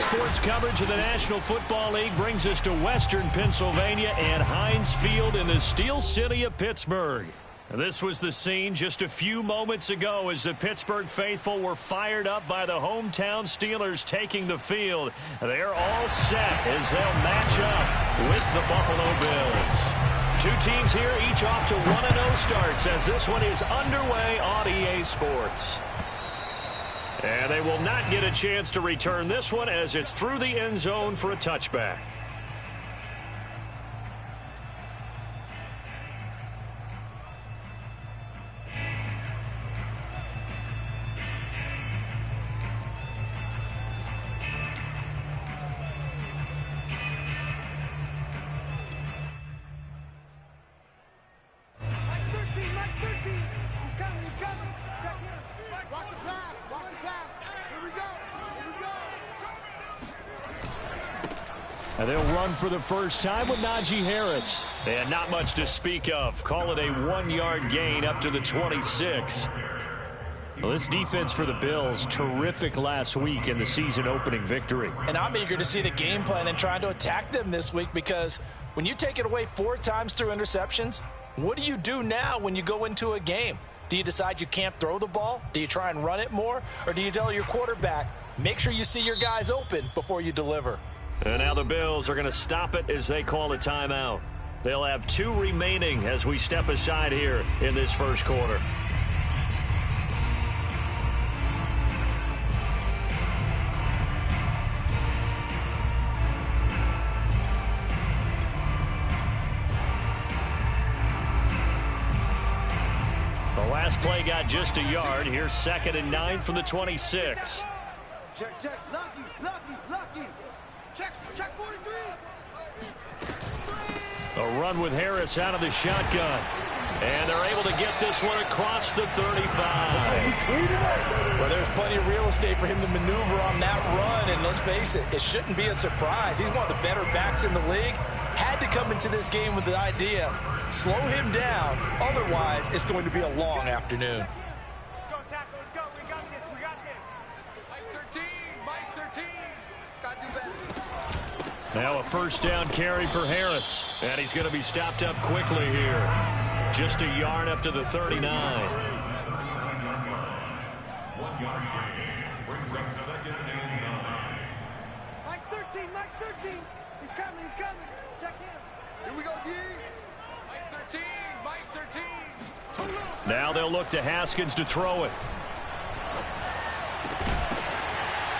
sports coverage of the National Football League brings us to Western Pennsylvania and Heinz Field in the Steel City of Pittsburgh. This was the scene just a few moments ago as the Pittsburgh faithful were fired up by the hometown Steelers taking the field. They're all set as they'll match up with the Buffalo Bills. Two teams here, each off to 1-0 starts as this one is underway on EA Sports. And they will not get a chance to return this one as it's through the end zone for a touchback. And they'll run for the first time with Najee Harris. And not much to speak of. Call it a 1-yard gain up to the 26. Well, this defense for the Bills, terrific last week in the season-opening victory. And I'm eager to see the game plan and trying to attack them this week because when you take it away 4 times through interceptions, what do you do now when you go into a game? Do you decide you can't throw the ball? Do you try and run it more? Or do you tell your quarterback, make sure you see your guys open before you deliver? And now the Bills are going to stop it as they call a timeout. They'll have 2 remaining as we step aside here in this first quarter. The last play got just a yard. Here's 2nd and 9 from the 26. Check, lucky. Check 43. A run with Harris out of the shotgun. And they're able to get this one across the 35. Well, there's plenty of real estate for him to maneuver on that run. And let's face it, it shouldn't be a surprise. He's one of the better backs in the league. Had to come into this game with the idea, slow him down. Otherwise, it's going to be a long afternoon. Let's go, tackle. Let's go. We got this. Mike 13. Got to do better. Now a first down carry for Harris. And he's going to be stopped up quickly here. Just a yard up to the 39. 1-yard gain brings up 2nd and 9. Mike 13. He's coming. Check him. Here we go, D. Mike 13. Now they'll look to Haskins to throw it.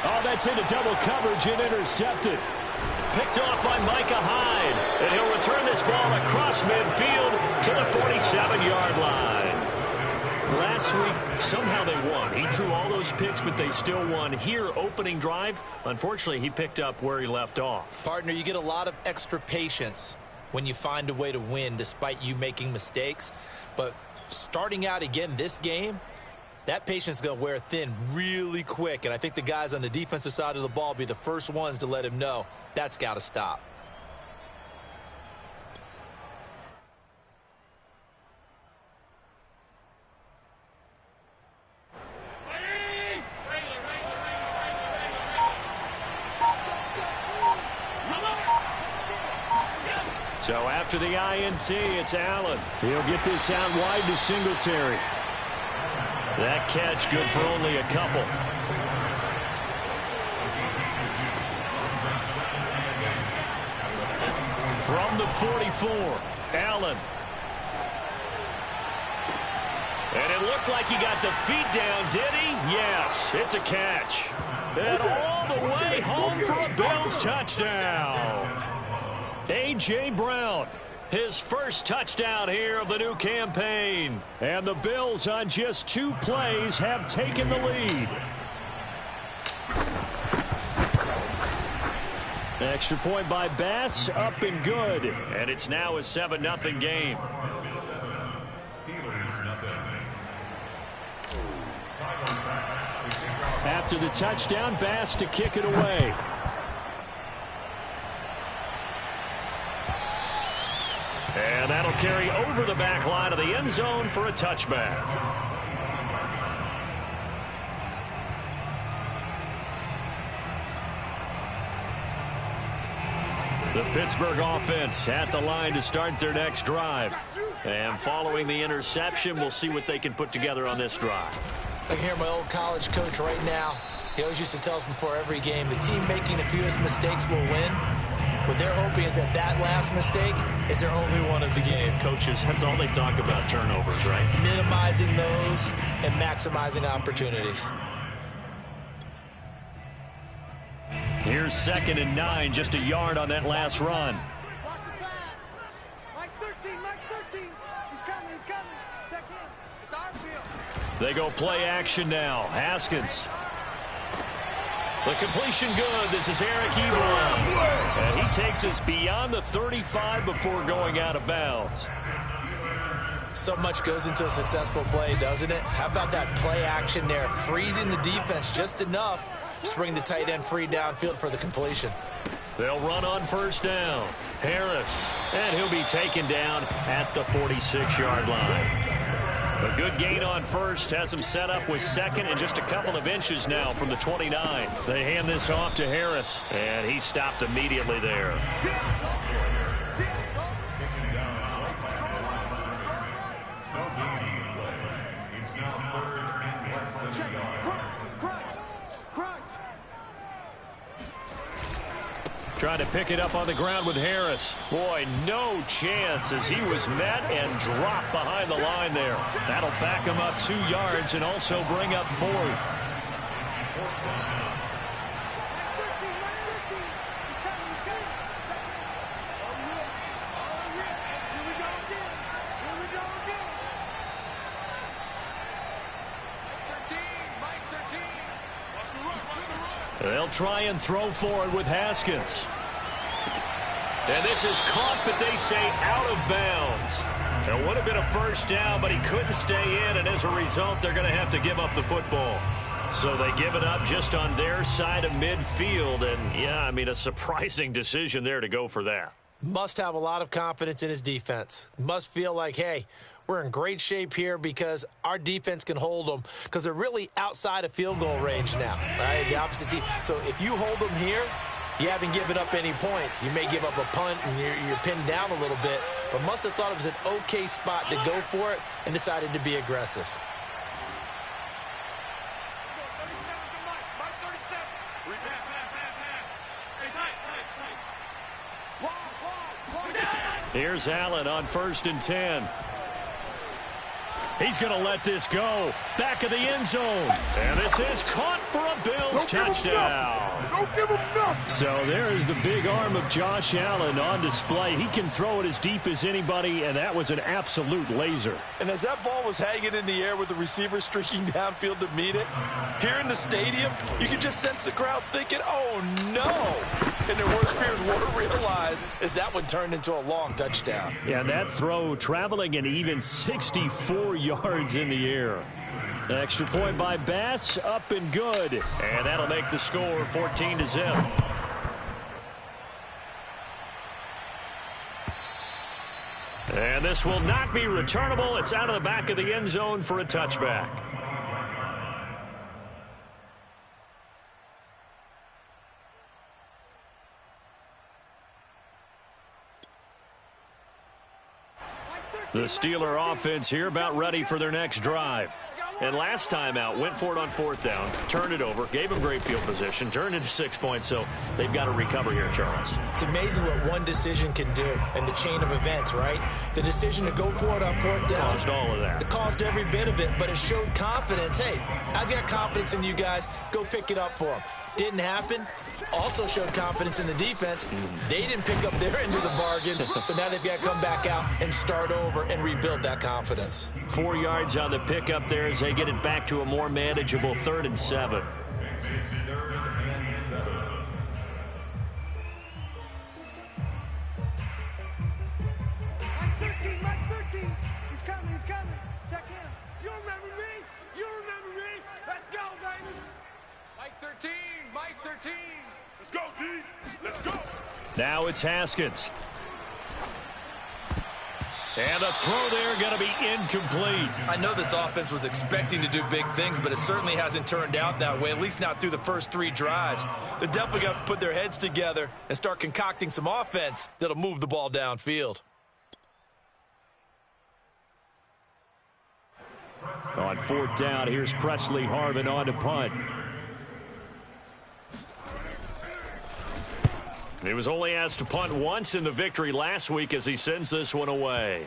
Oh, that's into double coverage and intercepted. Picked off by Micah Hyde. And he'll return this ball across midfield to the 47-yard line. Last week, somehow they won. He threw all those picks, but they still won. Here, opening drive, unfortunately, he picked up where he left off. Partner, you get a lot of extra patience when you find a way to win despite you making mistakes. But starting out again this game, that patience is going to wear thin really quick. And I think the guys on the defensive side of the ball will be the first ones to let him know that's got to stop. So after the INT, it's Allen. He'll get this out wide to Singletary. That catch good for only a couple. From the 44, Allen. And it looked like he got the feet down, did he? Yes, it's a catch. And all the way home for a Bills touchdown. A.J. Brown, his first touchdown here of the new campaign. And the Bills on just 2 plays have taken the lead. Extra point by Bass, up and good. And it's now a 7-0 game. Steelers nothing. After the touchdown, Bass to kick it away. And that'll carry over the back line of the end zone for a touchback. The Pittsburgh offense at the line to start their next drive. And following the interception, we'll see what they can put together on this drive. I can hear my old college coach right now. He always used to tell us before every game, the team making the fewest mistakes will win. What they're hoping is that last mistake is their only one of the game. Coaches, that's all they talk about, turnovers, right? Minimizing those and maximizing opportunities. Here's 2nd and 9, just a yard on that last run. Watch the pass. Mike 13, Mike 13. He's coming, he's coming. Check in. It's our field. They go play action now. Haskins. The completion good. This is Eric Ebron. And he takes us beyond the 35 before going out of bounds. So much goes into a successful play, doesn't it? How about that play action there? Freezing the defense just enough to bring the tight end free downfield for the completion. They'll run on first down. Harris. And he'll be taken down at the 46-yard line. A good gain on first has him set up with 2nd and just a couple of inches now from the 29. They hand this off to Harris, and he stopped immediately there. It's now 3rd and less than a yard. Crunch. Trying to pick it up on the ground with Harris. Boy, no chance as he was met and dropped behind the line there. That'll back him up 2 yards and also bring up 4th. They'll try and throw forward with Haskins. And this is caught, but they say out of bounds. It would have been a first down, but he couldn't stay in, and as a result, they're going to have to give up the football. So they give it up just on their side of midfield, and, yeah, I mean, a surprising decision there to go for that. Must have a lot of confidence in his defense. Must feel like, hey, we're in great shape here because our defense can hold them because they're really outside of field goal range now, right? The opposite team. So if you hold them here, you haven't given up any points. You may give up a punt and you're pinned down a little bit, but must have thought it was an okay spot to go for it and decided to be aggressive. Here's Allen on 1st and 10. He's going to let this go. Back of the end zone. And this is caught for a Bills touchdown. Don't give him nothing. So there is the big arm of Josh Allen on display. He can throw it as deep as anybody, and that was an absolute laser. And as that ball was hanging in the air with the receiver streaking downfield to meet it, here in the stadium, you can just sense the crowd thinking, oh, no. And their worst fears were realized as that one turned into a long touchdown. Yeah, that throw traveling an even 64 yards in the air. Extra point by Bass, up and good. And that'll make the score 14-0. And this will not be returnable. It's out of the back of the end zone for a touchback. The Steeler offense here about ready for their next drive. And last time out, went for it on 4th down, turned it over, gave them great field position, turned into 6 points, so they've got to recover here, Charles. It's amazing what one decision can do in the chain of events, right? The decision to go for it on 4th down. Caused all of that. It caused every bit of it, but it showed confidence. Hey, I've got confidence in you guys. Go pick it up for them. Didn't happen. Also showed confidence in the defense. They didn't pick up their end of the bargain, so now they've got to come back out and start over and rebuild that confidence. 4 yards on the pickup there as they get it back to a more manageable 3rd and 7. Mike 13, Mike 13. He's coming, he's coming. Check him. You remember me? You remember me? Let's go, baby. Mike 13, Mike 13. Let's go, D. Let's go. Now it's Haskins. And the throw there going to be incomplete. I know this offense was expecting to do big things, but it certainly hasn't turned out that way, at least not through the first 3 drives. They're definitely going to have to put their heads together and start concocting some offense that'll move the ball downfield. On 4th down, here's Presley Harvin on to punt. He was only asked to punt once in the victory last week as he sends this one away.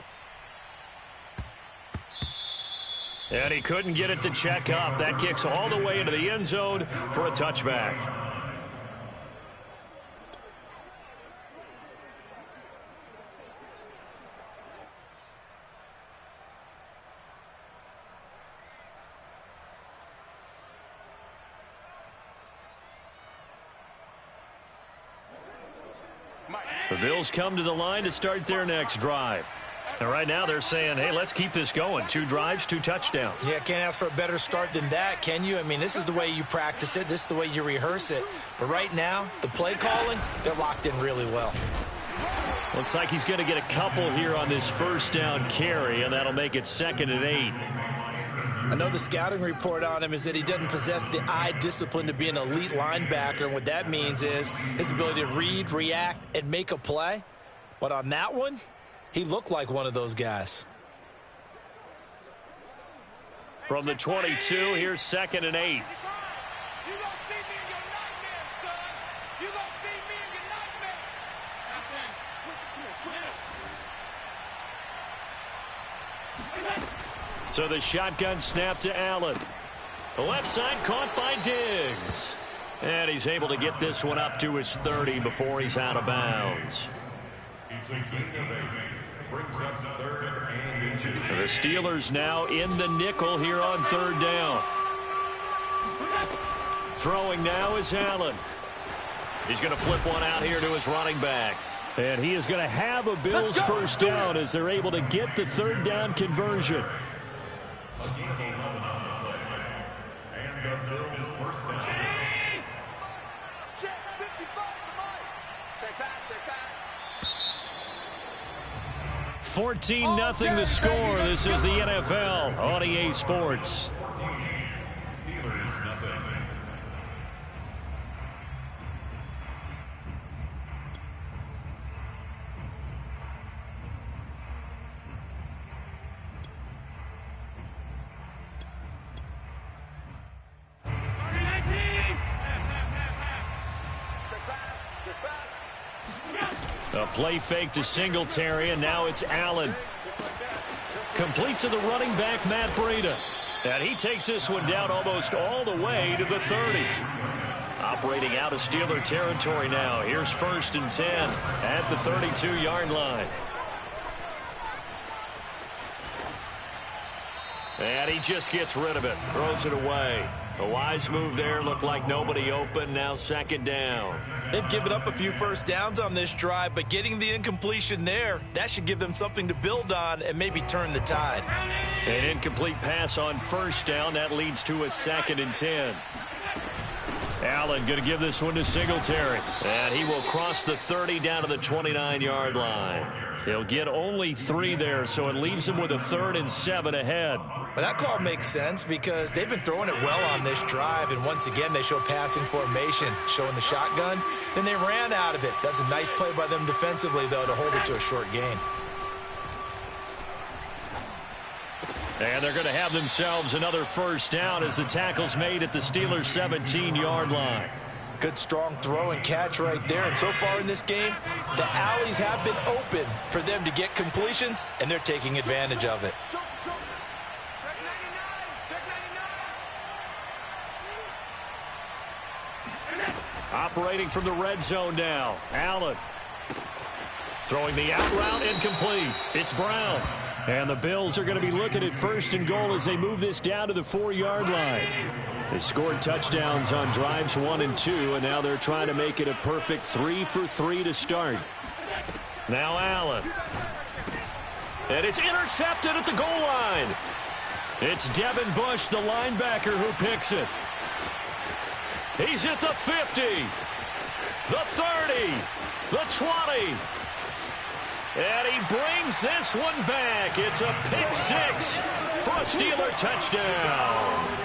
And he couldn't get it to check up. That kicks all the way into the end zone for a touchback. The Bills come to the line to start their next drive. And right now they're saying, hey, let's keep this going. 2 drives, 2 touchdowns. Yeah, can't ask for a better start than that, can you? I mean, this is the way you practice it. This is the way you rehearse it. But right now, the play calling, they're locked in really well. Looks like he's going to get a couple here on this first down carry, and that'll make it 2nd and 8. I know the scouting report on him is that he doesn't possess the eye discipline to be an elite linebacker, and what that means is his ability to read, react, and make a play. But on that one, he looked like one of those guys. From the 22, here's 2nd and 8. You don't see me in your nightmares, son. You don't see me in your nightmares. So the shotgun snap to Allen. The left side caught by Diggs. And he's able to get this one up to his 30 before he's out of bounds. It's a gain of 8. Brings up 3rd and 2. The Steelers now in the nickel here on 3rd down. Throwing now is Allen. He's going to flip one out here to his running back. And he is going to have a Bills first down as they're able to get the 3rd down conversion. A gain of 11 on the play. And the Bills first down. Check 55 to Mike. Check back, check back. 14-0 the score. This is the NFL on EA Sports. Steelers nothing. A play fake to Singletary, and now it's Allen. Complete to the running back, Matt Breida. And he takes this one down almost all the way to the 30. Operating out of Steeler territory now. Here's 1st and 10 at the 32-yard line. And he just gets rid of it, throws it away. A wise move there, looked like nobody open, now 2nd down. They've given up a few first downs on this drive, but getting the incompletion there, that should give them something to build on and maybe turn the tide. An incomplete pass on 1st down, that leads to a 2nd and 10. Allen going to give this one to Singletary. And he will cross the 30 down to the 29-yard line. He'll get only 3 there, so it leaves him with a 3rd and 7 ahead. But that call makes sense because they've been throwing it well on this drive, and once again they show passing formation, showing the shotgun. Then they ran out of it. That's a nice play by them defensively, though, to hold it to a short gain. And they're going to have themselves another first down as the tackle's made at the Steelers' 17-yard line. Good strong throw and catch right there. And so far in this game, the alleys have been open for them to get completions, and they're taking advantage of it. Check 99, check 99. Operating from the red zone now. Allen throwing the out route, incomplete. It's Brown. And the Bills are going to be looking at 1st and goal as they move this down to the 4-yard line. They scored touchdowns on drives 1 and 2, and now they're trying to make it a perfect 3 for 3 to start. Now Allen. And it's intercepted at the goal line. It's Devin Bush, the linebacker, who picks it. He's at the 50, the 30, the 20. And he brings this one back. It's a pick six for a Steeler touchdown.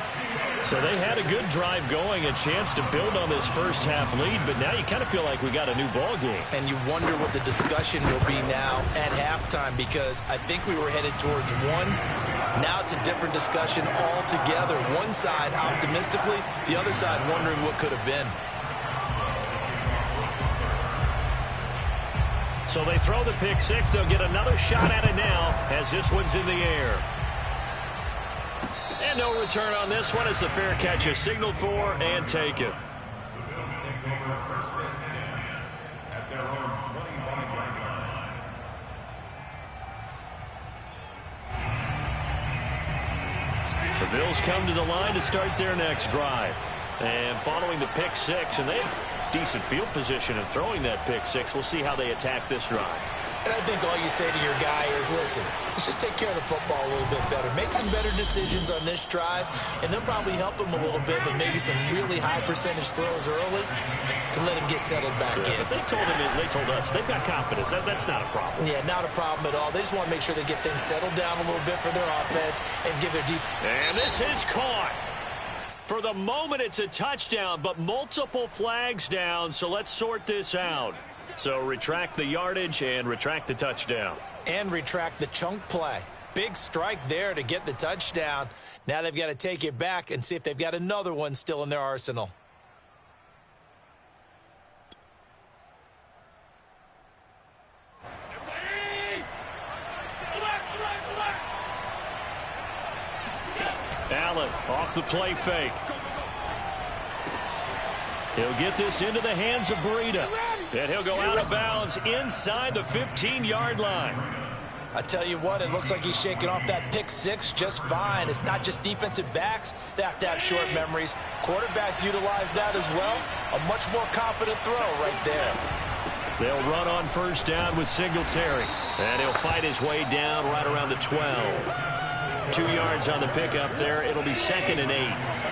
So they had a good drive going, a chance to build on this first half lead, but now you kind of feel like we got a new ball game. And you wonder what the discussion will be now at halftime, because I think we were headed towards one. Now it's a different discussion altogether. One side optimistically, the other side wondering what could have been. So they throw the pick six. They'll get another shot at it now as this one's in the air. And no return on this one as the fair catch is signaled for and taken. The Bills come to the line to start their next drive. And following the pick six, and they have decent field position in throwing that pick six. We'll see how they attack this drive. And I think all you say to your guy is, listen, let's just take care of the football a little bit better. Make some better decisions on this drive, and they'll probably help him a little bit with maybe some really high percentage throws early to let him get settled back in. But they told us they've got confidence. That's not a problem. Yeah, not a problem at all. They just want to make sure they get things settled down a little bit for their offense and give their defense. And this is caught. For the moment, it's a touchdown, but multiple flags down, so let's sort this out. So retract the yardage and retract the touchdown. And retract the chunk play. Big strike there to get the touchdown. Now they've got to take it back and see if they've got another one still in their arsenal. Allen off the play fake. He'll get this into the hands of Breida. And he'll go out of bounds inside the 15-yard line. I tell you what, it looks like he's shaking off that pick six just fine. It's not just defensive backs that have to have short memories. Quarterbacks utilize that as well. A much more confident throw right there. They'll run on first down with Singletary. And he'll fight his way down right around the 12. 2 yards on the pickup there. It'll be 2nd and 8.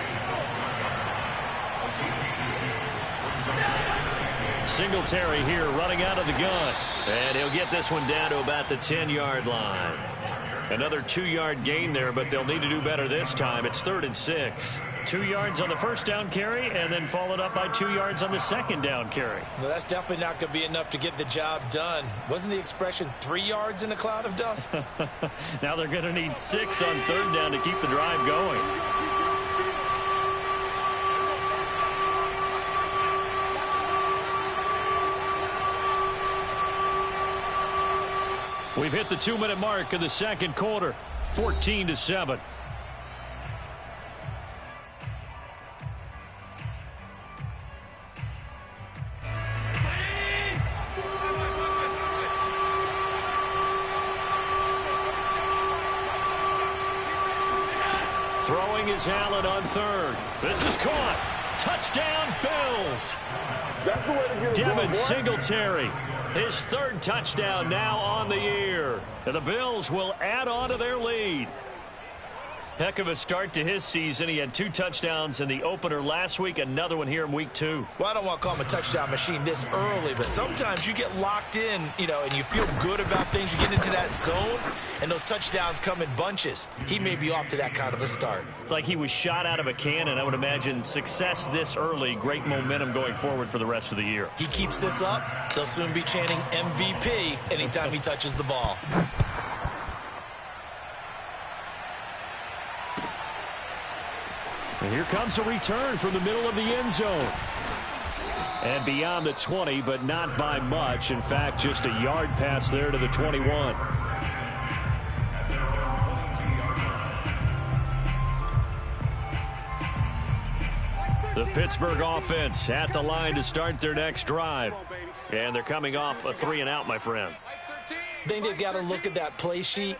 Singletary here running out of the gun. And he'll get this one down to about the 10-yard line. Another 2-yard gain there, but they'll need to do better this time. It's 3rd and 6. 2 yards on the first down carry, and then followed up by 2 yards on the second down carry. Well, that's definitely not going to be enough to get the job done. Wasn't the expression 3 yards in a cloud of dust? Now they're going to need 6 on 3rd down to keep the drive going. We've hit the 2-minute mark of the second quarter, 14-7. Throwing is Allen on 3rd. This is caught. Touchdown, Bills. That's the way to get it Devin going, boy. Singletary. His 3rd touchdown now on the year. And the Bills will add on to their lead. Heck of a start to his season. He had 2 touchdowns in the opener last week, another one here in week 2. Well, I don't want to call him a touchdown machine this early, but sometimes you get locked in, and you feel good about things. You get into that zone, and those touchdowns come in bunches. He may be off to that kind of a start. It's like he was shot out of a cannon. I would imagine success this early, great momentum going forward for the rest of the year. He keeps this up, they'll soon be chanting MVP anytime he touches the ball. And here comes a return from the middle of the end zone. And beyond the 20, but not by much. In fact, just a yard pass there to the 21. The Pittsburgh offense at the line to start their next drive. And they're coming off a 3-and-out, my friend. I think they've got to look at that play sheet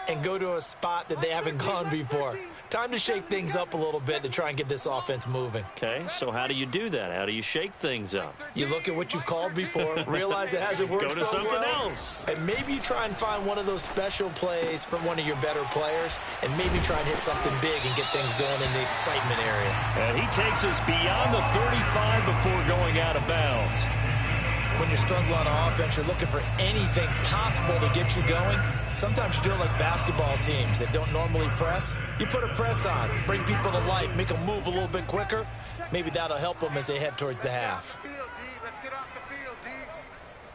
and go to a spot that they haven't gone before. Time to shake things up a little bit to try and get this offense moving. Okay, so how do you do that? How do you shake things up? You look at what you've called before, realize it hasn't worked Go to so something well, else. and maybe you try and find one of those special plays from one of your better players, and maybe try and hit something big and get things going in the excitement area. And he takes us beyond the 35 before going out of bounds. When you're struggle on offense, you're looking for anything possible to get you going. Sometimes you do it like basketball teams that don't normally press. You put a press on, bring people to life, make them move a little bit quicker. Maybe that'll help them as they head towards the half. Let's get off the field, D.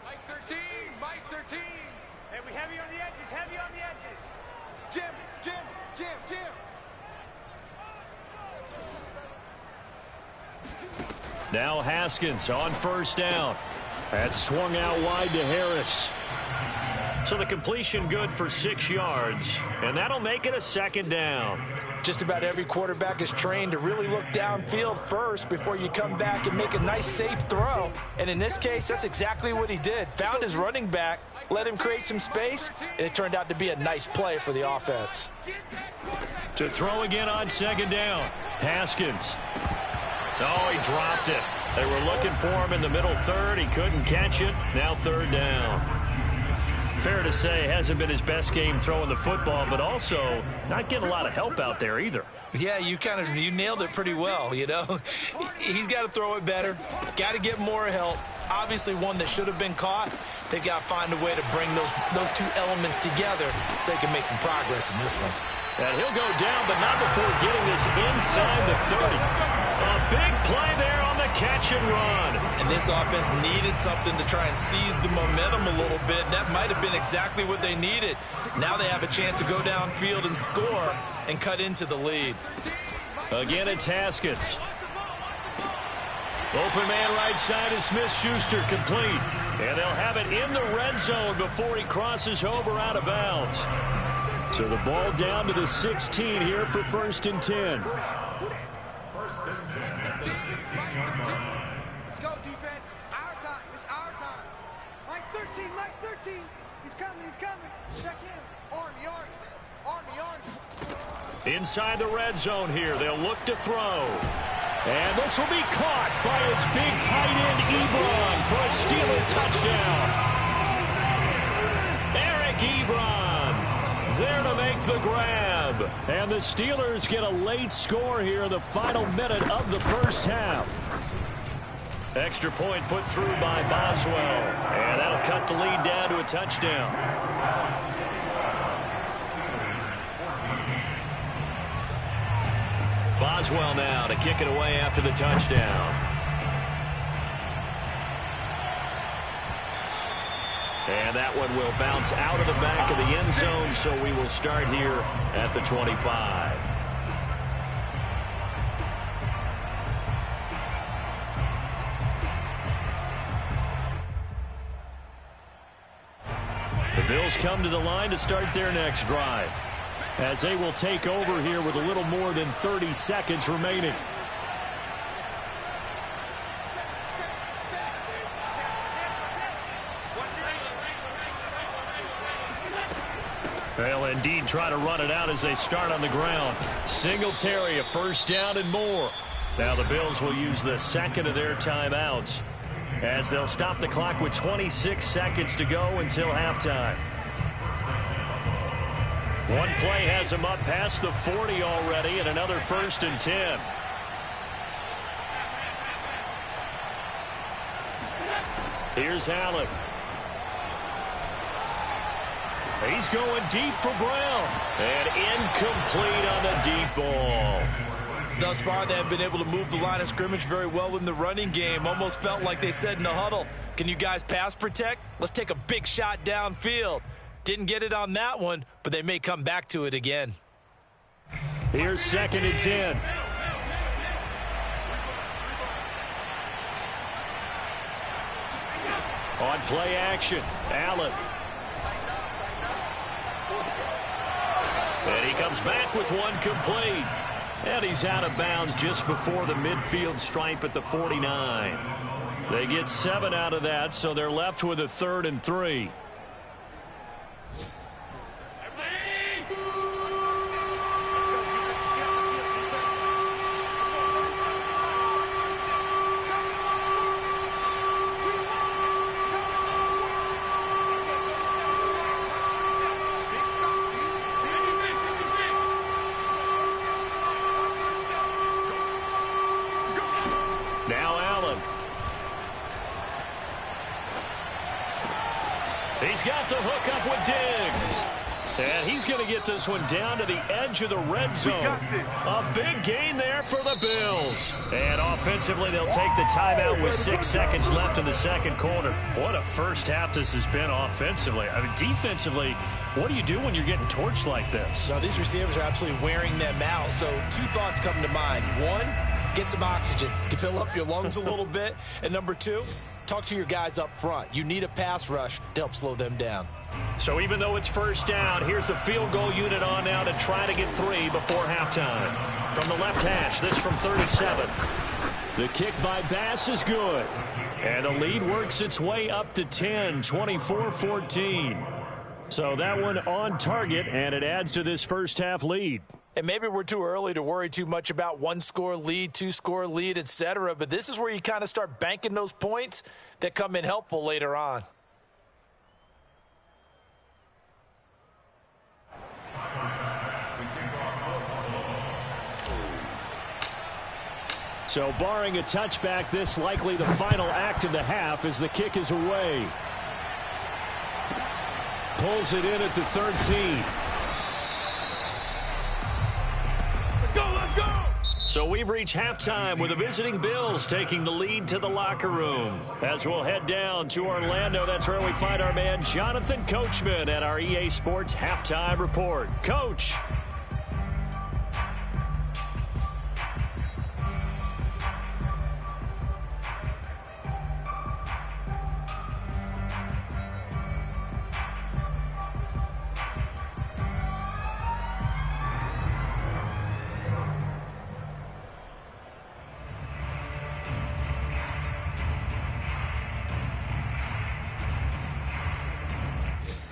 Mike 13, Mike 13. Hey, we heavy on the edges, heavy on the edges. Jim, Jim, Jim, Jim. Now Haskins on first down. That's swung out wide to Harris. So the completion good for 6 yards, and that'll make it a second down. Just about every quarterback is trained to really look downfield first before you come back and make a nice, safe throw. And in this case, that's exactly what he did. Found his running back, let him create some space, and it turned out to be a nice play for the offense. To throw again on second down, Haskins. Oh, he dropped it. They were looking for him in the middle third. He couldn't catch it. Now third down. Fair to say, hasn't been his best game throwing the football, but also not getting a lot of help out there either. Yeah, you nailed it pretty well, you know. He's got to throw it better. Got to get more help. Obviously one that should have been caught. They've got to find a way to bring those two elements together so they can make some progress in this one. And he'll go down, but not before getting this inside the 30. A big play there on the catch and run. And this offense needed something to try and seize the momentum a little bit. That might have been exactly what they needed. Now they have a chance to go downfield and score and cut into the lead. Again, it's Haskins. Open man right side is Smith-Schuster, complete. And they'll have it in the red zone before he crosses over out of bounds. So the ball down to the 16 here for 1st and 10. First and 10 at the 16-yard line. Let's go, defense. Our time. It's our time. Mike 13, Mike 13. He's coming, he's coming. Check in. Army, Army. Army, Army. Inside the red zone here. They'll look to throw. And this will be caught by his big tight end, Ebron, for a Steeler touchdown. Eric Ebron there to make the grab. And the Steelers get a late score here in the final minute of the first half. Extra point put through by Boswell. And that'll cut the lead down to a touchdown. Boswell now to kick it away after the touchdown. And that one will bounce out of the back of the end zone, so we will start here at the 25. The Bills come to the line to start their next drive, as they will take over here with a little more than 30 seconds remaining. They'll indeed try to run it out as they start on the ground. Singletary, a first down and more. Now the Bills will use the second of their timeouts, as they'll stop the clock with 26 seconds to go until halftime. One play has them up past the 40 already, and another 1st and 10. Here's Allen. He's going deep for Brown. And incomplete on the deep ball. Thus far, they have been able to move the line of scrimmage very well in the running game. Almost felt like they said in the huddle, can you guys pass protect? Let's take a big shot downfield. Didn't get it on that one, but they may come back to it again. Here's 2nd and 10. On play action, Allen. And he comes back with one complete. And he's out of bounds just before the midfield stripe at the 49. They get 7 out of that, so they're left with a 3rd and 3. He's got the hook up with Diggs. And he's going to get this one down to the edge of the red zone. A big gain there for the Bills. And offensively, they'll take the timeout with 6 seconds left in the second quarter. What a first half this has been offensively. I mean, defensively, what do you do when you're getting torched like this? Now, these receivers are absolutely wearing them out. So 2 thoughts come to mind. 1, get some oxygen. You fill up your lungs a little bit. And number 2, talk to your guys up front. You need a pass rush to help slow them down. So even though it's first down, here's the field goal unit on now to try to get 3 before halftime. From the left hash, this from 37. The kick by Bass is good. And the lead works its way up to 10, 24-14. So that one on target, and it adds to this first half lead. And maybe we're too early to worry too much about 1-score lead, 2-score lead, etc. But this is where you kind of start banking those points that come in helpful later on. So barring a touchback, this likely the final act of the half as the kick is away. Pulls it in at the 13. Let's go, let's go! So we've reached halftime with the visiting Bills taking the lead to the locker room. As we'll head down to Orlando, that's where we find our man Jonathan Coachman at our EA Sports Halftime Report. Coach.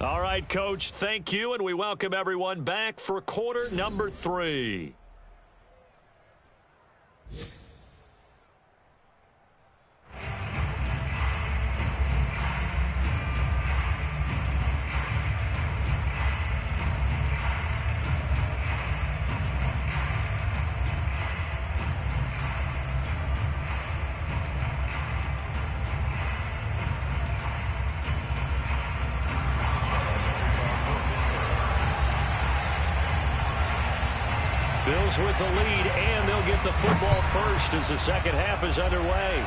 All right, Coach, thank you, and we welcome everyone back for quarter number 3. Bills with the lead, and they'll get the football first as the second half is underway.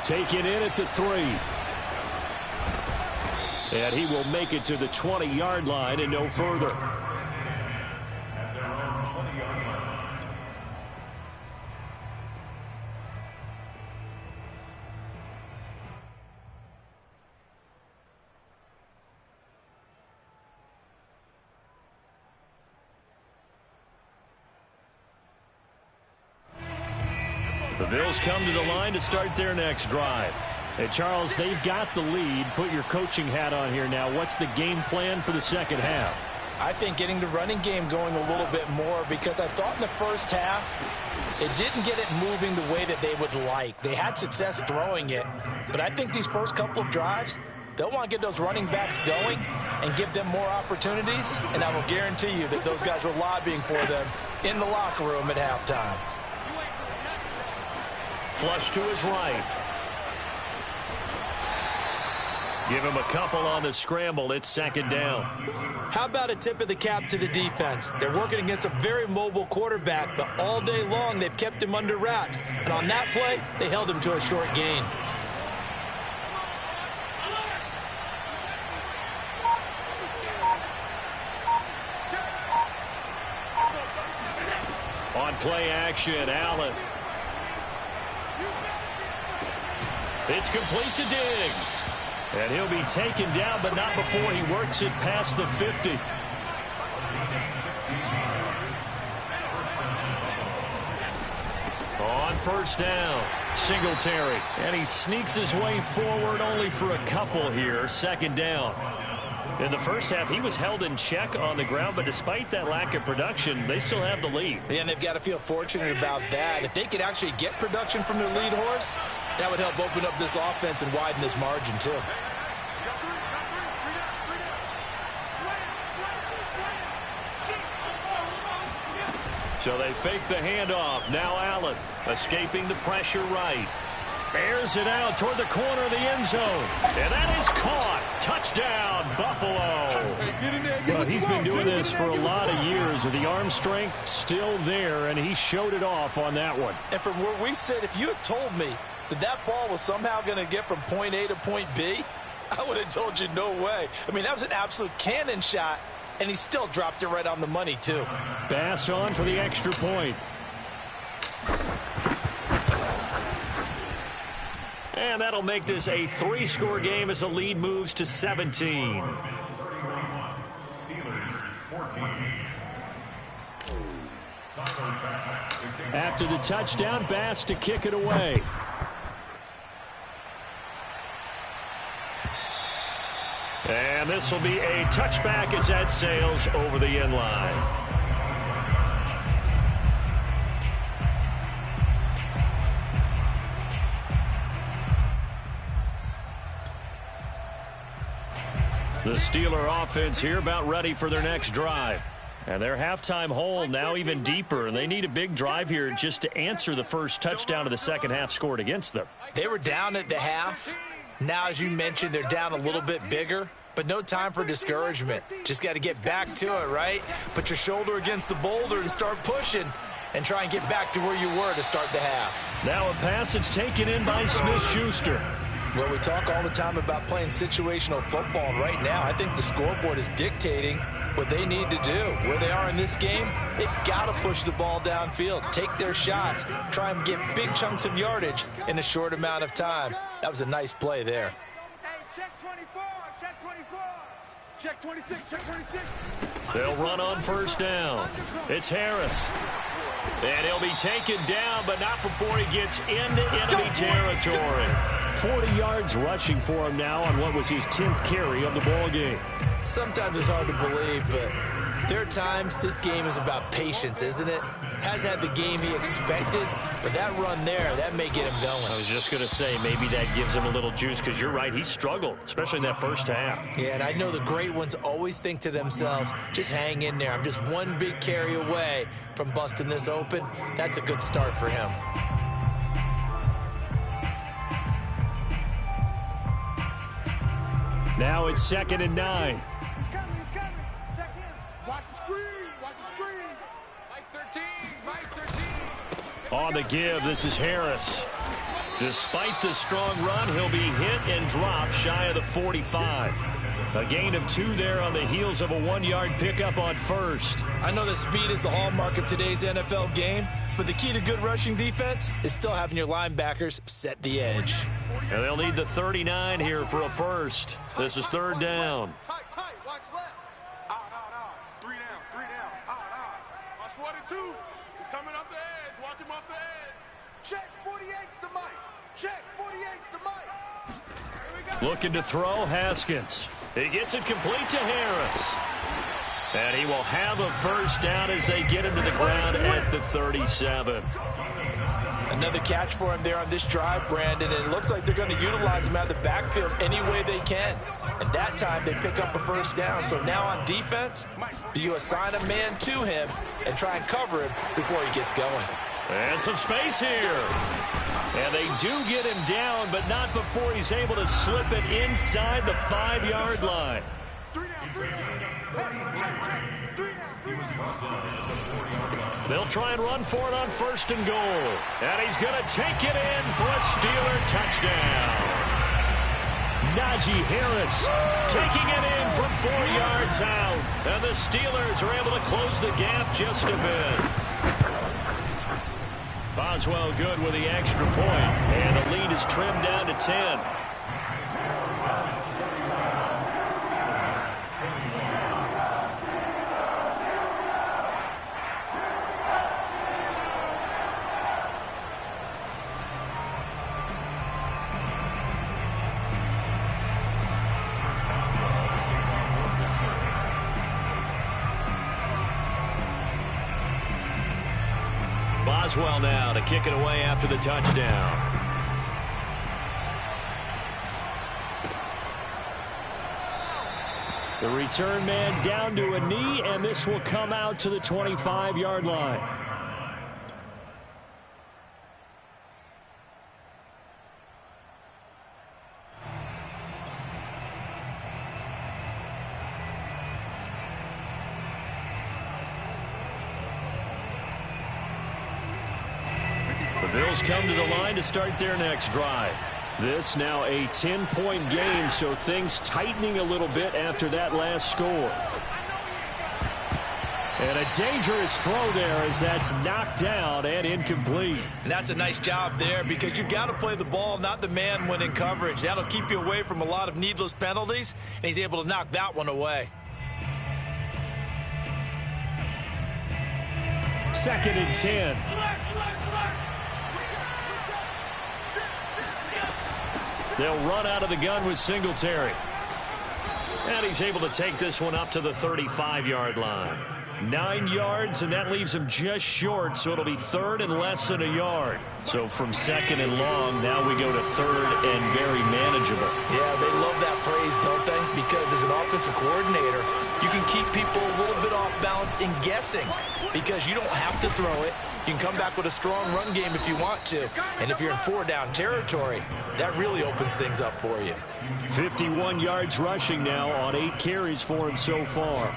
Taken in at the 3. And he will make it to the 20-yard line and no further. The Bills come to the line to start their next drive. Hey, Charles, they've got the lead. Put your coaching hat on here now. What's the game plan for the second half? I think getting the running game going a little bit more, because I thought in the first half it didn't get it moving the way that they would like. They had success throwing it, but I think these first couple of drives, they'll want to get those running backs going and give them more opportunities, and I will guarantee you that those guys were lobbying for them in the locker room at halftime. Flush to his right. Give him a couple on the scramble. It's second down. How about a tip of the cap to the defense? They're working against a very mobile quarterback, but all day long they've kept him under wraps. And on that play, they held him to a short gain. On play action, Allen. It's complete to Diggs. And he'll be taken down, but not before he works it past the 50. On first down, Singletary. And he sneaks his way forward only for a couple here. Second down. In the first half, he was held in check on the ground, but despite that lack of production, they still have the lead. And they've got to feel fortunate about that. If they could actually get production from their lead horse, that would help open up this offense and widen this margin, too. So they fake the handoff. Now Allen escaping the pressure right. Airs it out toward the corner of the end zone. And that is caught. Touchdown, Buffalo. Well, he's been doing this for a lot of years with the arm strength still there, and he showed it off on that one. And from where we sit, if you had told me that that ball was somehow going to get from point A to point B, I would have told you no way. I mean, that was an absolute cannon shot, and he still dropped it right on the money, too. Bass on for the extra point. And that'll make this a 3-score game as the lead moves to 17. After the touchdown, Bass to kick it away. And this will be a touchback as that sails over the end line. The Steeler offense here about ready for their next drive. And their halftime hole now even deeper. And they need a big drive here just to answer the first touchdown of the second half scored against them. They were down at the half. Now, as you mentioned, they're down a little bit bigger. But no time for discouragement. Just got to get back to it, right? Put your shoulder against the boulder and start pushing. And try and get back to where you were to start the half. Now a pass that's taken in by Smith-Schuster. Well, we talk all the time about playing situational football, and right now I think the scoreboard is dictating what they need to do. Where they are in this game, they've got to push the ball downfield, take their shots, try and get big chunks of yardage in a short amount of time. That was a nice play there. Hey, check 24, check 24. Check 26, check 26. They'll run on first down. It's Harris. And he'll be taken down, but not before he gets into enemy territory. 40 yards rushing for him now on what was his 10th carry of the ball game. Sometimes it's hard to believe, but there are times this game is about patience, isn't it? Has had the game he expected, but that run there, that may get him going. I was just going to say, maybe that gives him a little juice, because you're right, he struggled, especially in that first half. Yeah, and I know the great ones always think to themselves, just hang in there. I'm just one big carry away from busting this open. That's a good start for him. Now it's 2nd and 9. He's coming, he's coming. Check him. Watch the screen, watch the screen. Mike 13, Mike 13. On the give, this is Harris. Despite the strong run, he'll be hit and dropped shy of the 45. A gain of 2 there on the heels of a 1-yard pickup on first. I know that speed is the hallmark of today's NFL game, but the key to good rushing defense is still having your linebackers set the edge. And they'll need the 39 here for a first. This is 3rd down. Tight, tight, watch left. Out. 3 down. Out. Watch 42. He's coming up the edge. Watch him off the edge. Check 48's the mic. Check 48's the mic. Here we go. Looking to throw, Haskins. He gets it complete to Harris. And he will have a first down as they get him to the ground at the 37. Another catch for him there on this drive, Brandon, and it looks like they're going to utilize him out of the backfield any way they can. And that time they pick up a first down. So now on defense, do you assign a man to him and try and cover him before he gets going? And some space here. And they do get him down, but not before he's able to slip it inside the 5-yard line. 3 down. Hey, check. 3 down. They'll try and run for it on 1st and goal. And he's going to take it in for a Steeler touchdown. Najee Harris taking it in from 4 yards out. And the Steelers are able to close the gap just a bit. Boswell good with the extra point. And the lead is trimmed down to 10. Boswell now to kick it away after the touchdown. The return man down to a knee, and this will come out to the 25-yard line. Bills come to the line to start their next drive. This now a 10-point game, so things tightening a little bit after that last score. And a dangerous throw there as that's knocked down and incomplete. And that's a nice job there because you've got to play the ball, not the man when in coverage. That'll keep you away from a lot of needless penalties, and he's able to knock that one away. 2nd and 10. They'll run out of the gun with Singletary. And he's able to take this one up to the 35-yard line. 9 yards, and that leaves him just short, so it'll be 3rd and less than a yard. So from 2nd and long, now we go to 3rd and very manageable. Yeah, they love that phrase, don't they? Because as an offensive coordinator, you can keep people a little bit off balance in guessing because you don't have to throw it. You can come back with a strong run game if you want to. And if you're in 4-down territory, that really opens things up for you. 51 yards rushing now on 8 carries for him so far.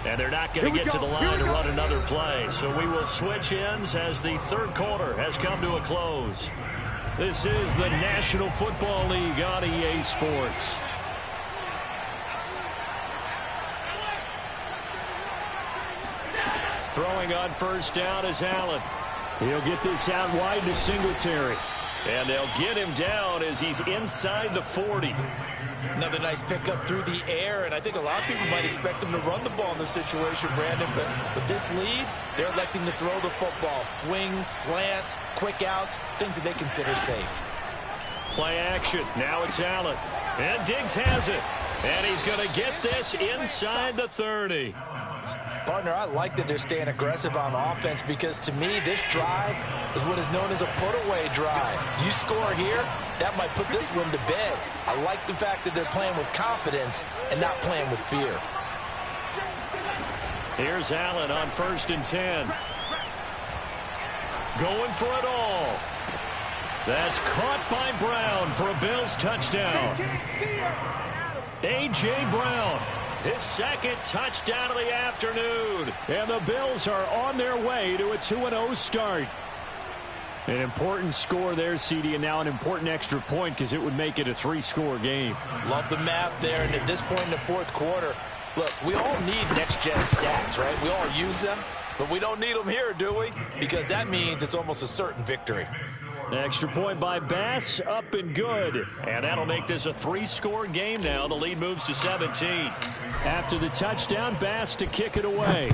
And they're not going to get to the line to run another play. So we will switch ends as the 3rd quarter has come to a close. This is the National Football League on EA Sports. Throwing on 1st down is Allen. He'll get this out wide to Singletary. And they'll get him down as he's inside the 40. Another nice pickup through the air, and I think a lot of people might expect them to run the ball in this situation, Brandon, but with this lead, they're electing to throw the football. Swings, slants, quick outs, things that they consider safe. Play action. Now it's Allen. And Diggs has it. And he's going to get this inside the 30. Partner, I like that they're staying aggressive on offense because, to me, this drive is what is known as a put-away drive. You score here, that might put this one to bed. I like the fact that they're playing with confidence and not playing with fear. Here's Allen on 1st and 10. Going for it all. That's caught by Brown for a Bills touchdown. A.J. Brown. His 2nd touchdown of the afternoon. And the Bills are on their way to a 2-0 start. An important score there, CD, and now an important extra point because it would make it a 3-score game. Love the math there, and at this point in the 4th quarter, look, we all need next-gen stats, right? We all use them, but we don't need them here, do we? Because that means it's almost a certain victory. Extra point by Bass, up and good. And that'll make this a 3-score game now. The lead moves to 17. After the touchdown, Bass to kick it away.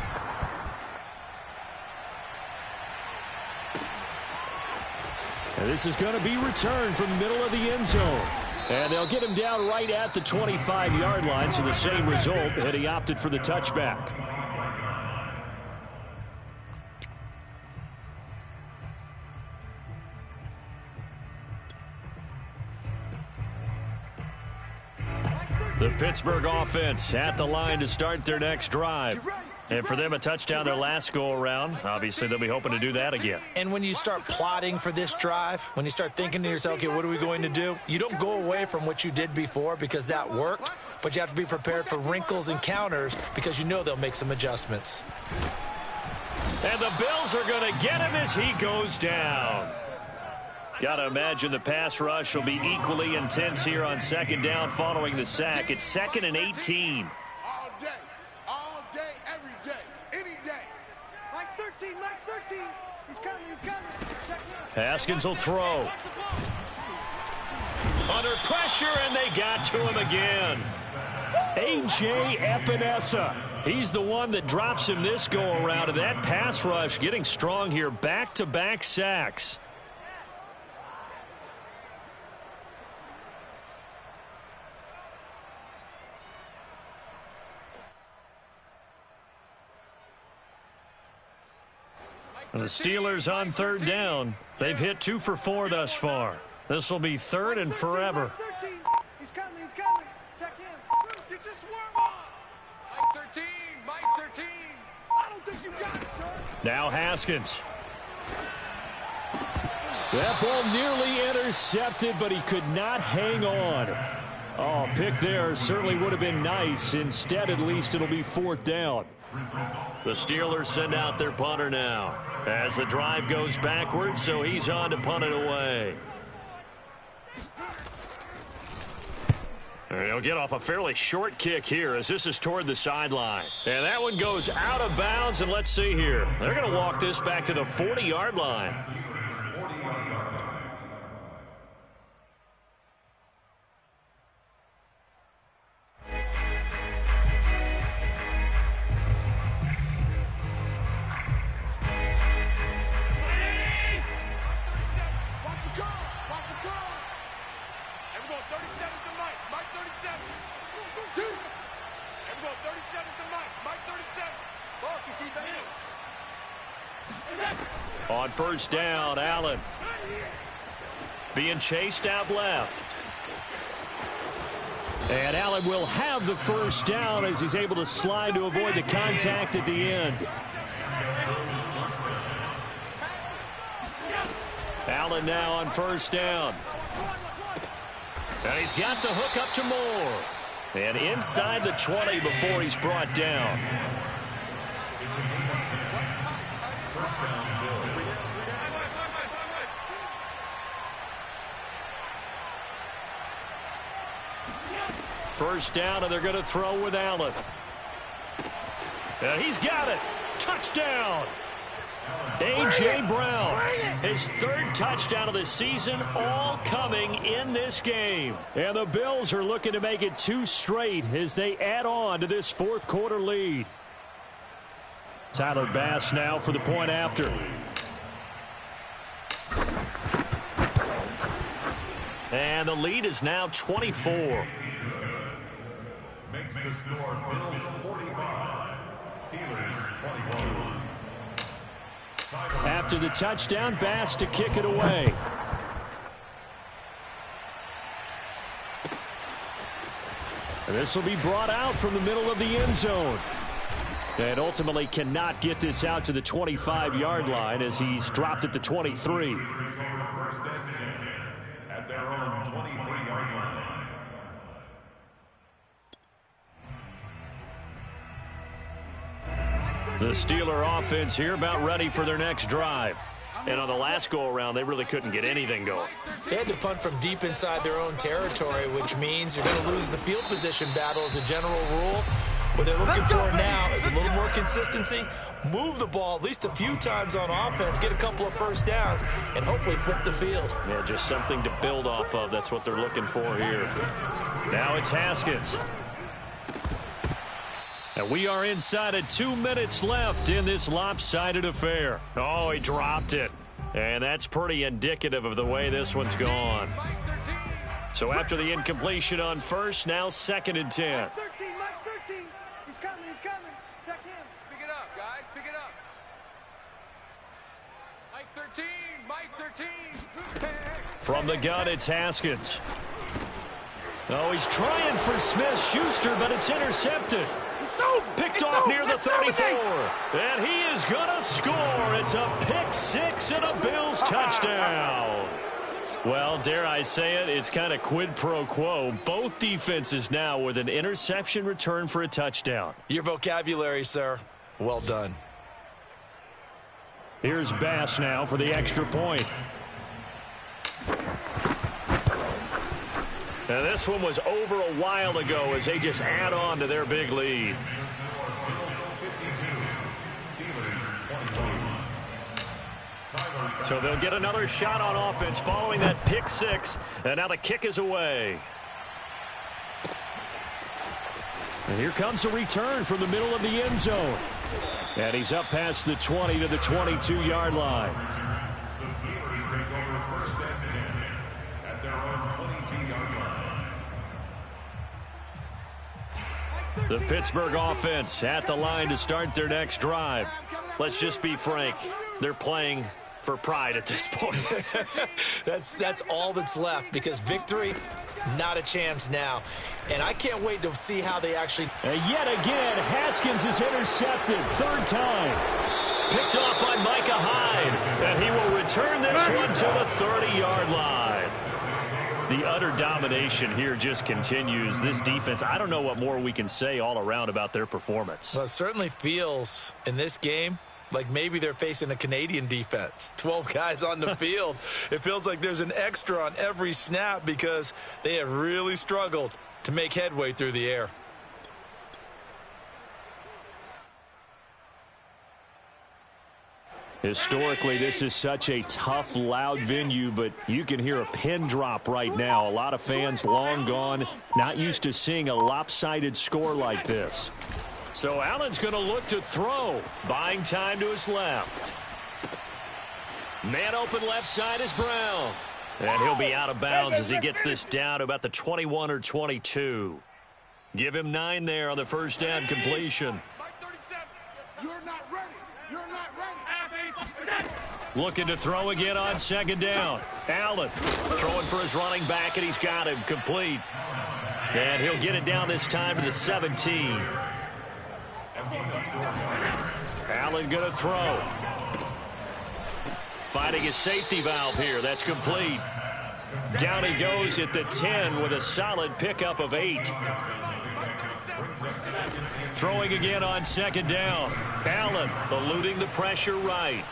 And this is going to be returned from the middle of the end zone. And they'll get him down right at the 25-yard line, so the same result, and he opted for the touchback. The Pittsburgh offense at the line to start their next drive. And for them, a touchdown their last go-around. Obviously, they'll be hoping to do that again. And when you start plotting for this drive, when you start thinking to yourself, okay, what are we going to do? You don't go away from what you did before because that worked, but you have to be prepared for wrinkles and counters because you know they'll make some adjustments. And the Bills are going to get him as he goes down. Got to imagine the pass rush will be equally intense here on 2nd down following the sack. It's 2nd and 18. All day, every day, any day. Mike 13, Mike 13. He's coming. Haskins will throw. Under pressure, and they got to him again. A.J. Epinesa. He's the one that drops him this go-around, and that pass rush getting strong here. Back-to-back sacks. The Steelers on 3rd down. They've hit 2 for 4 thus far. This will be 3rd and forever. He's coming. Check him. Get your swarm on. Mike 13. I don't think you got it, sir. Now Haskins. That ball nearly intercepted, but he could not hang on. Oh, pick there certainly would have been nice. Instead, at least it'll be 4th down. The Steelers send out their punter now as the drive goes backwards, so he's on to punt it away. And he'll get off a fairly short kick here as this is toward the sideline. And that one goes out of bounds, and let's see here. They're going to walk this back to the 40-yard line. On 1st down, Allen being chased out left. And Allen will have the 1st down as he's able to slide to avoid the contact at the end. Allen now on 1st down. And he's got the hook up to Moore. And inside the 20 before he's brought down. First down, and they're going to throw with Allen. And he's got it. Touchdown. A.J. Brown, his 3rd touchdown of the season, all coming in this game. And the Bills are looking to make it 2 straight as they add on to this 4th quarter lead. Tyler Bass now for the point after. And the lead is now 24. Makes the score Bills 45, Steelers 21. After the touchdown, Bass to kick it away. And this will be brought out from the middle of the end zone. And ultimately cannot get this out to the 25-yard line as he's dropped at the 23. At their own 23-yard line. The Steeler offense here about ready for their next drive. And on the last go-around, they really couldn't get anything going. They had to punt from deep inside their own territory, which means you're going to lose the field position battle as a general rule. What they're looking for now is a little more consistency, move the ball at least a few times on offense, get a couple of 1st downs, and hopefully flip the field. Yeah, just something to build off of. That's what they're looking for here. Now it's Haskins. And we are inside of 2 minutes left in this lopsided affair. Oh, he dropped it. And that's pretty indicative of the way this one's gone. So after the incompletion on 1st, now 2nd and 10. Mike 13. He's coming. Check him. Pick it up, guys. Pick it up. Mike 13. From the gun, it's Haskins. Oh, he's trying for Smith-Schuster, but it's intercepted. Picked off near the 34. And he is going to score. It's a pick-6 and a Bills touchdown. Well, dare I say it, it's kind of quid pro quo. Both defenses now with an interception return for a touchdown. Your vocabulary, sir. Well done. Here's Bass now for the extra point. Now this one was over a while ago as they just add on to their big lead. So they'll get another shot on offense following that pick-6, and now the kick is away. And here comes a return from the middle of the end zone. And he's up past the 20 to the 22-yard line. The Steelers take over 1st and 10 at their own 22-yard line. The Pittsburgh offense at the line to start their next drive. Let's just be frank. They're playing for pride at this point. That's all that's left, because victory Not a chance now. And I can't wait to see how they actually... And yet again, Haskins is intercepted. Third time. Picked off by Micah Hyde. And he will return this one to the 30-yard line. The utter domination here just continues. This defense, I don't know what more we can say all around about their performance. Well, it certainly feels in this game like maybe they're facing a Canadian defense. 12 guys on the field. It feels like there's an extra on every snap because they have really struggled to make headway through the air. Historically, this is such a tough, loud venue, but you can hear a pin drop right now. A lot of fans long gone, not used to seeing a lopsided score like this. So Allen's going to look to throw. Buying time to his left. Man open left side is Brown. And he'll be out of bounds as he gets this down to about the 21 or 22. Give him 9 there on the first down completion. You're not ready. You're not ready. Looking to throw again on second down. Allen throwing for his running back, and he's got him complete. And he'll get it down this time to the 17. Allen going to throw. Finding his safety valve here. That's complete. Down he goes at the 10 with a solid pickup of 8. Throwing again on second down. Allen eluding the pressure right.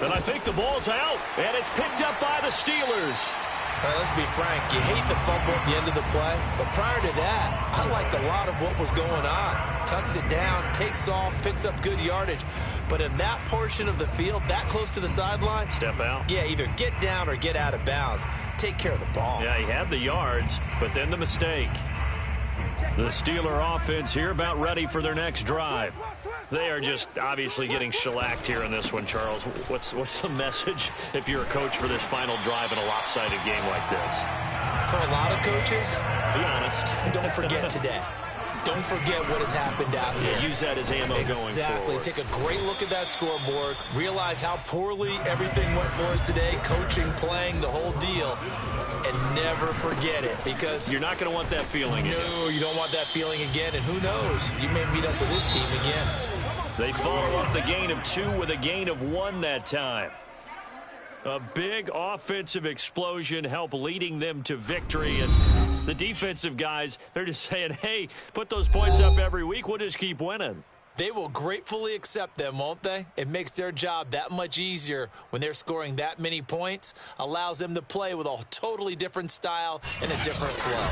And I think the ball's out, and it's picked up by the Steelers. All right, let's be frank. You hate the fumble at the end of the play, but prior to that, I liked a lot of what was going on. Tucks it down, takes off, picks up good yardage. But in that portion of the field, that close to the sideline, step out. Yeah, either get down or get out of bounds. Take care of the ball. Yeah, he had the yards, but then the mistake. The Steeler offense here about ready for their next drive. They are just obviously getting shellacked here in this one, Charles. What's the message if you're a coach for this final drive in a lopsided game like this? For a lot of coaches, be honest. Don't forget today. Don't forget what has happened out here. Yeah, use that as ammo going forward. Exactly. Take a great look at that scoreboard. Realize how poorly everything went for us today. Coaching, playing, the whole deal. And never forget it, because you're not going to want that feeling again. No, you don't want that feeling again. And who knows? You may meet up with this team again. They follow up the gain of 2 with a gain of 1 that time. A big offensive explosion helped leading them to victory. And the defensive guys, they're just saying, hey, put those points up every week. We'll just keep winning. They will gratefully accept them, won't they? It makes their job that much easier when they're scoring that many points. Allows them to play with a totally different style and a different flow.